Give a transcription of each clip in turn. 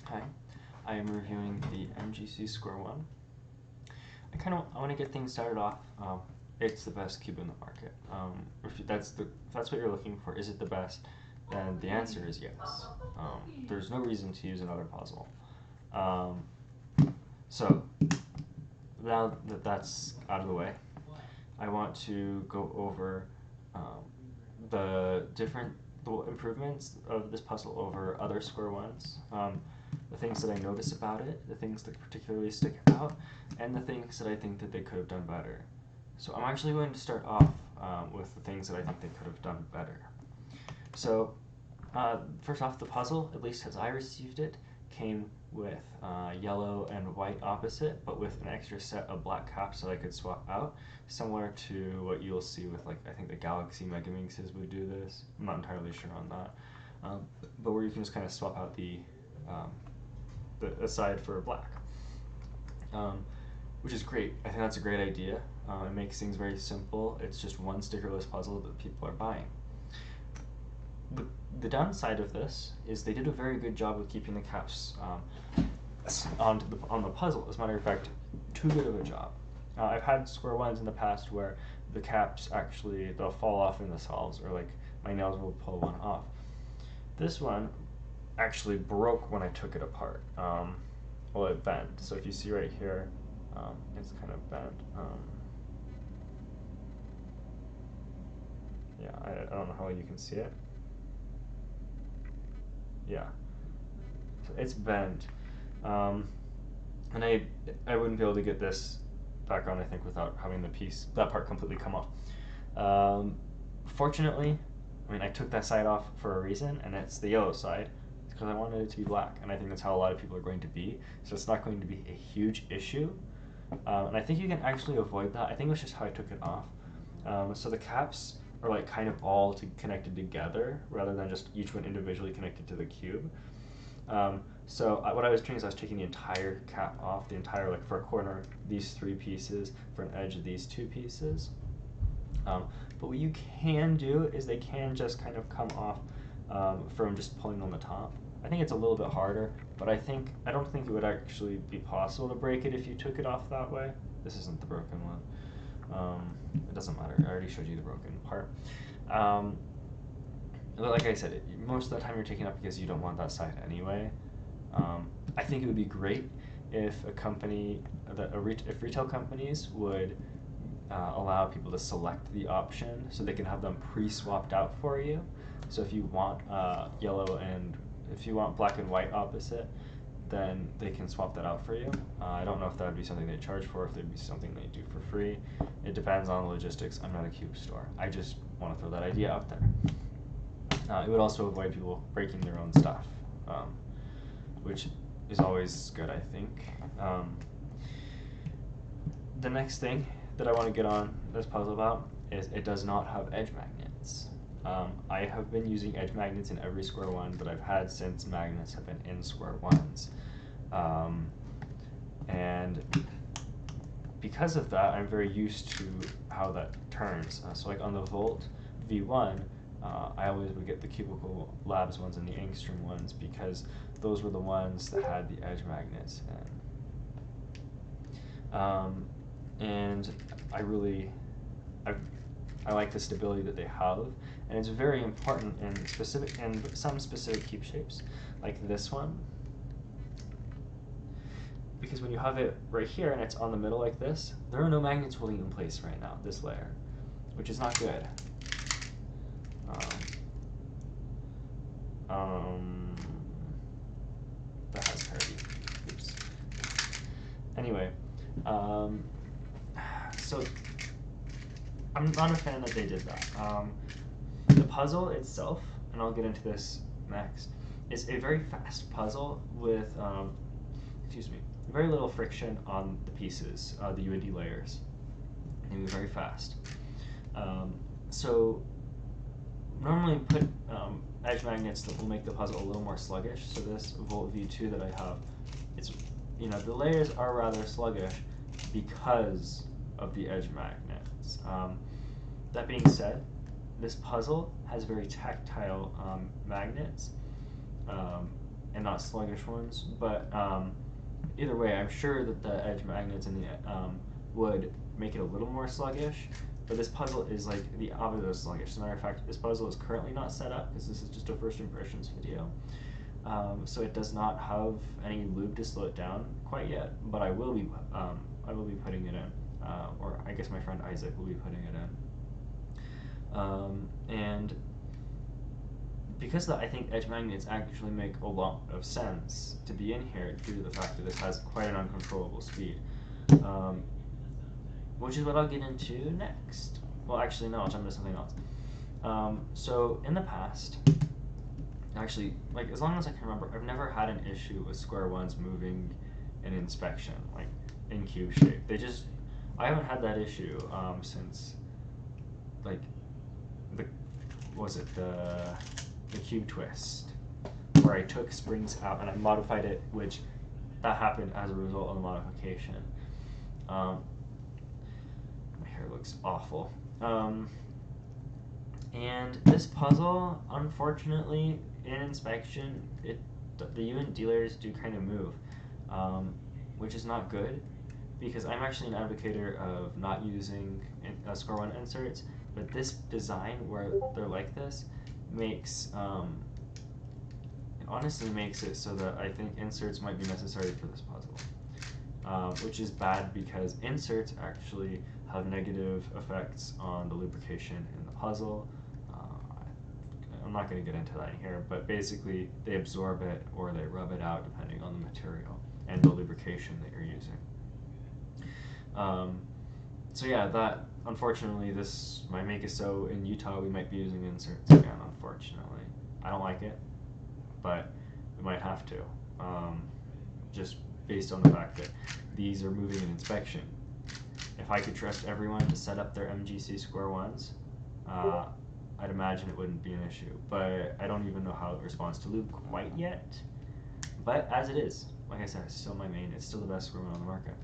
Hi, I am reviewing the MGC Square-1. I want to get things started off. It's the best cube in the market. If that's what you're looking for, is it the best? Then the answer is yes. There's no reason to use another puzzle. Um, so now that that's out of the way, I want to go over the different improvements of this puzzle over other Square-1s. The things that I notice about it, the things that particularly stick out, and the things that I think that they could have done better. So I'm actually going to start off with the things that I think they could have done better. So first off, the puzzle, at least as I received it, came with yellow and white opposite, but with an extra set of black caps that I could swap out, similar to what you'll see with, like, I think the Galaxy Mega Mixes would do this. I'm not entirely sure on that. But where you can just kind of swap out the side for black, which is great. I think that's a great idea. It makes things very simple. It's just one stickerless puzzle that people are buying. The downside of this is they did a very good job of keeping the caps on the puzzle. As a matter of fact, too good of a job. I've had Square-1s in the past where the caps actually, they'll fall off in themselves, or like my nails will pull one off. This one actually broke when I took it apart. Well, it bent. So if you see right here, it's kind of bent. Yeah, I don't know how you can see it. Yeah, so it's bent, and I wouldn't be able to get this back on, I think, without having that part completely come off. Fortunately, I mean, I took that side off for a reason, and it's the yellow side. It's because I wanted it to be black, and I think that's how a lot of people are going to be. So it's not going to be a huge issue, and I think you can actually avoid that. I think it's just how I took it off. So the caps are like kind of all connected together rather than just each one individually connected to the cube. So what I was doing is I was taking the entire cap off, the entire, like, for a corner, these 3 pieces, for an edge, these 2 pieces. But what you can do is they can just kind of come off from just pulling on the top. I think it's a little bit harder, but I don't think it would actually be possible to break it if you took it off that way. This isn't the broken one. It doesn't matter. I already showed you the broken part. Like I said, most of the time you're taking it up because you don't want that side anyway. I think it would be great if if retail companies would allow people to select the option so they can have them pre-swapped out for you. So if you want if you want black and white opposite, then they can swap that out for you. I don't know if that would be something they charge for, if it'd be something they do for free. It depends on the logistics. I'm not a cube store. I just want to throw that idea out there. It would also avoid people breaking their own stuff, which is always good, I think. The next thing that I want to get on this puzzle about is it does not have edge magnets. I have been using edge magnets in every Square-1 that I've had since magnets have been in Square-1s. And because of that, I'm very used to how that turns. So like on the Volt V1, I always would get the Cubicle Labs ones and the Angstrom ones because those were the ones that had the edge magnets in. And I like the stability that they have, and it's very important in some specific cube shapes, like this one, because when you have it right here and it's on the middle like this, there are no magnets holding it in place right now, this layer, which is not good. That has parity. Oops. Anyway, so I'm not a fan that they did that. The puzzle itself, and I'll get into this next, is a very fast puzzle with, very little friction on the pieces, the UND layers. They move very fast. So normally put edge magnets that will make the puzzle a little more sluggish. So this Volt V2 that I have, the layers are rather sluggish because of the edge magnets. That being said, this puzzle has very tactile magnets, and not sluggish ones. But either way, I'm sure that the edge magnets in the would make it a little more sluggish. But this puzzle is like the opposite of sluggish. As a matter of fact, this puzzle is currently not set up because this is just a first impressions video. So it does not have any lube to slow it down quite yet. But I will be putting it in, or I guess my friend Isaac will be putting it in. And because I think edge magnets actually make a lot of sense to be in here due to the fact that this has quite an uncontrollable speed. Which is what I'll get into next. Well, actually, no, I'll jump into something else. So, in the past, actually, like, as long as I can remember, I've never had an issue with Square-1s moving in inspection, like, in cube shape. I haven't had that issue since, like, the cube twist, where I took springs out and I modified it, which that happened as a result of the modification. Hair looks awful. And this puzzle, unfortunately, in inspection, the unit dealers do kind of move, which is not good, because I'm actually an advocator of not using Square-1 inserts, but this design where they're like this makes, it honestly makes it so that I think inserts might be necessary for this puzzle, which is bad because inserts actually have negative effects on the lubrication in the puzzle. I'm not going to get into that here, but basically they absorb it or they rub it out depending on the material and the lubrication that you're using. So yeah, that unfortunately this might make it so in Utah we might be using inserts again, unfortunately. I don't like it, but we might have to, just based on the fact that these are moving in inspection. If I could trust everyone to set up their MGC Square-1s, I'd imagine it wouldn't be an issue. But I don't even know how it responds to lube quite yet. But as it is, like I said, it's still my main. It's still the best Square-1 on the market.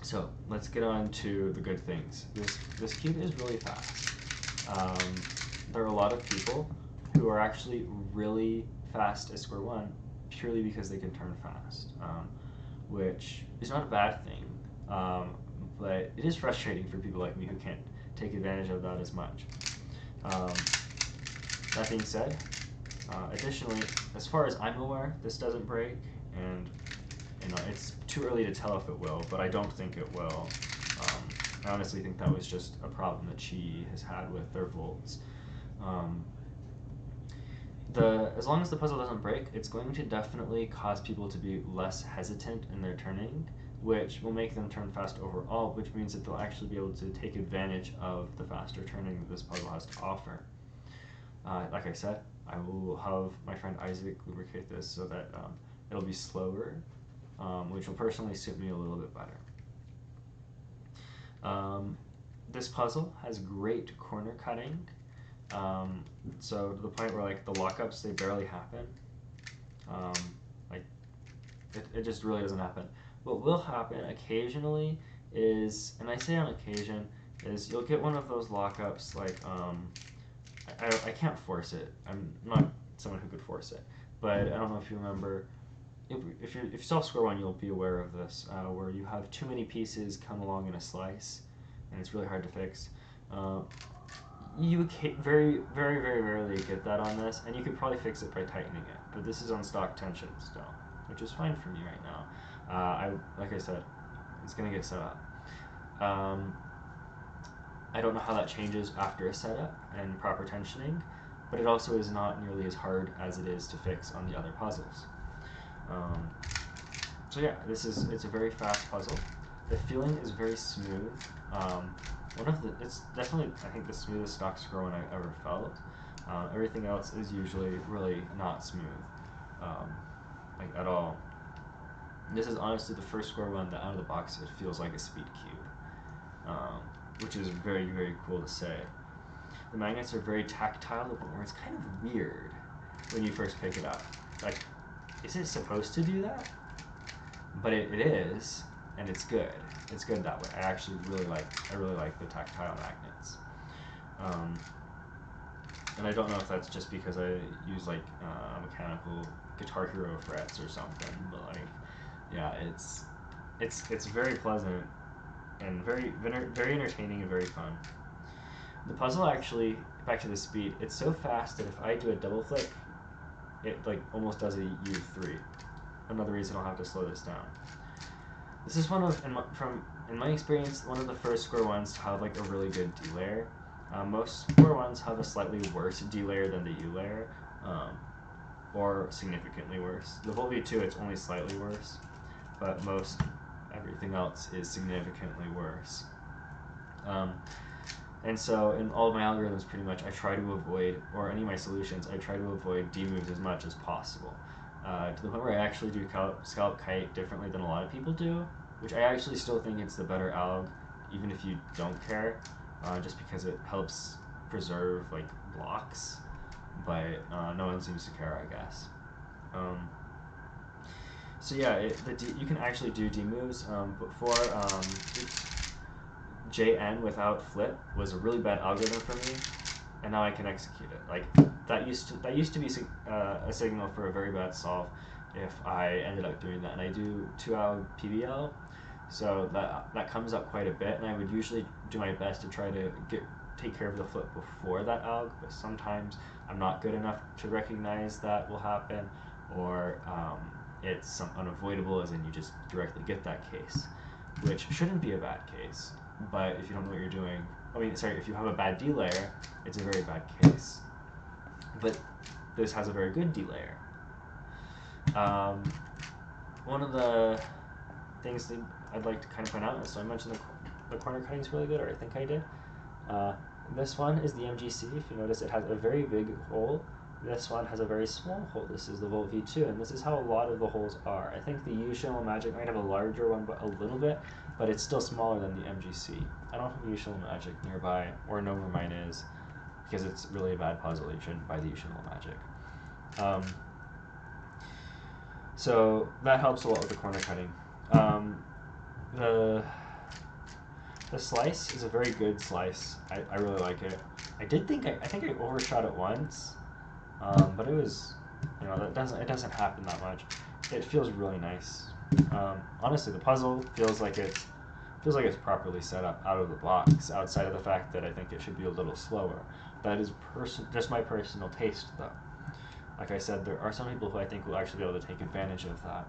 So let's get on to the good things. This cube is really fast. There are a lot of people who are actually really fast at Square-1 purely because they can turn fast, which is not a bad thing. But it is frustrating for people like me who can't take advantage of that as much. That being said, additionally, as far as I'm aware, this doesn't break, and it's too early to tell if it will, but I don't think it will. I honestly think that was just a problem that Qi has had with their volts. As long as the puzzle doesn't break, it's going to definitely cause people to be less hesitant in their turning, which will make them turn fast overall, which means that they'll actually be able to take advantage of the faster turning that this puzzle has to offer. Like I said, I will have my friend Isaac lubricate this so that it'll be slower, which will personally suit me a little bit better. This puzzle has great corner cutting, so to the point where like the lockups, they barely happen. Like it just really doesn't happen. What will happen occasionally is, and I say on occasion, is you'll get one of those lockups like, I can't force it. I'm not someone who could force it, but I don't know if you remember, if you saw Square-1, you'll be aware of this, where you have too many pieces come along in a slice, and it's really hard to fix. You very, very, very rarely get that on this, and you could probably fix it by tightening it, but this is on stock tension still, which is fine for me right now. Like I said, it's going to get set up. I don't know how that changes after a setup and proper tensioning, but it also is not nearly as hard as it is to fix on the other puzzles. So yeah, it's a very fast puzzle. The feeling is very smooth. It's definitely, I think, the smoothest stock Square-1 I've ever felt. Everything else is usually really not smooth, like at all. This is honestly the first Square-1 that out of the box it feels like a speedcube, which is very, very cool to say. The magnets are very tactile, where it's kind of weird when you first pick it up. Like, is it supposed to do that? But it is, and it's good. It's good that way. I really like the tactile magnets. And I don't know if that's just because I use like mechanical Guitar Hero frets or something, but like, yeah, it's very pleasant and very entertaining and very fun. The puzzle actually, back to the speed, it's so fast that if I do a double flick, it like almost does a U3. Another reason I'll have to slow this down. This is one of, in my experience, one of the first Square-1s to have like a really good D layer. Most Square-1s have a slightly worse D layer than the U layer, or significantly worse. The Volt V2, it's only slightly worse, but most everything else is significantly worse. And so in all of my algorithms, pretty much, I try to avoid, or any of my solutions, I try to avoid D moves as much as possible. To the point where I actually do scallop kite differently than a lot of people do, which I actually still think it's the better alg, even if you don't care, just because it helps preserve like blocks, but no one seems to care, I guess. So yeah, you can actually do D moves. Before, JN without flip was a really bad algorithm for me, and now I can execute it. Like that used to be a signal for a very bad solve if I ended up doing that. And I do 2-alg PBL, so that comes up quite a bit. And I would usually do my best to try to take care of the flip before that alg, but sometimes I'm not good enough to recognize that will happen, or it's unavoidable, as in you just directly get that case, which shouldn't be a bad case. But if you don't know what you're doing, if you have a bad D layer, it's a very bad case. But this has a very good D layer. One of the things that I'd like to kind of point out is, so I mentioned the corner cutting is really good, or I think I did. This one is the MGC. If you notice, it has a very big hole. This one has a very small hole. This is the Volt V2, and this is how a lot of the holes are. I think the U-Channel Magic might have a larger one, but a little bit, but it's still smaller than the MGC. I don't have U-Channel Magic nearby, or know where mine is, because it's really a bad puzzle. You shouldn't buy the U-Channel Magic. So that helps a lot with the corner cutting. The slice is a very good slice. I really like it. I think I overshot it once. But it was, it doesn't happen that much. It feels really nice. Honestly, the puzzle feels like it's properly set up out of the box. Outside of the fact that I think it should be a little slower. That is just my personal taste, though. Like I said, there are some people who I think will actually be able to take advantage of that.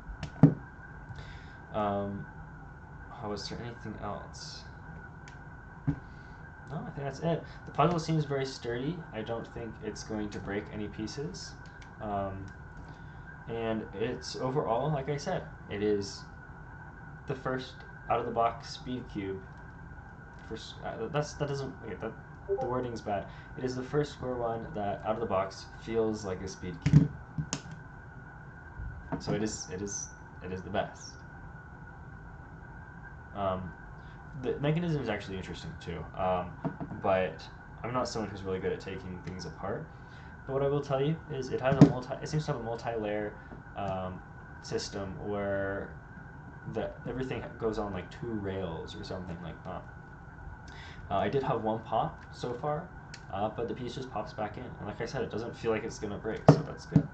Was there anything else? No, I think that's it. The puzzle seems very sturdy. I don't think it's going to break any pieces. And it's overall, like I said, it is the first out-of-the-box speedcube. The wording's bad. It is the first Square-1 that, out of the box, feels like a speedcube. So it is the best. The mechanism is actually interesting too, but I'm not someone who's really good at taking things apart. But what I will tell you is it seems to have a multi-layer system where everything goes on like 2 rails or something like that. I did have one pop so far, but the piece just pops back in, and like I said, it doesn't feel like it's gonna break, so that's good.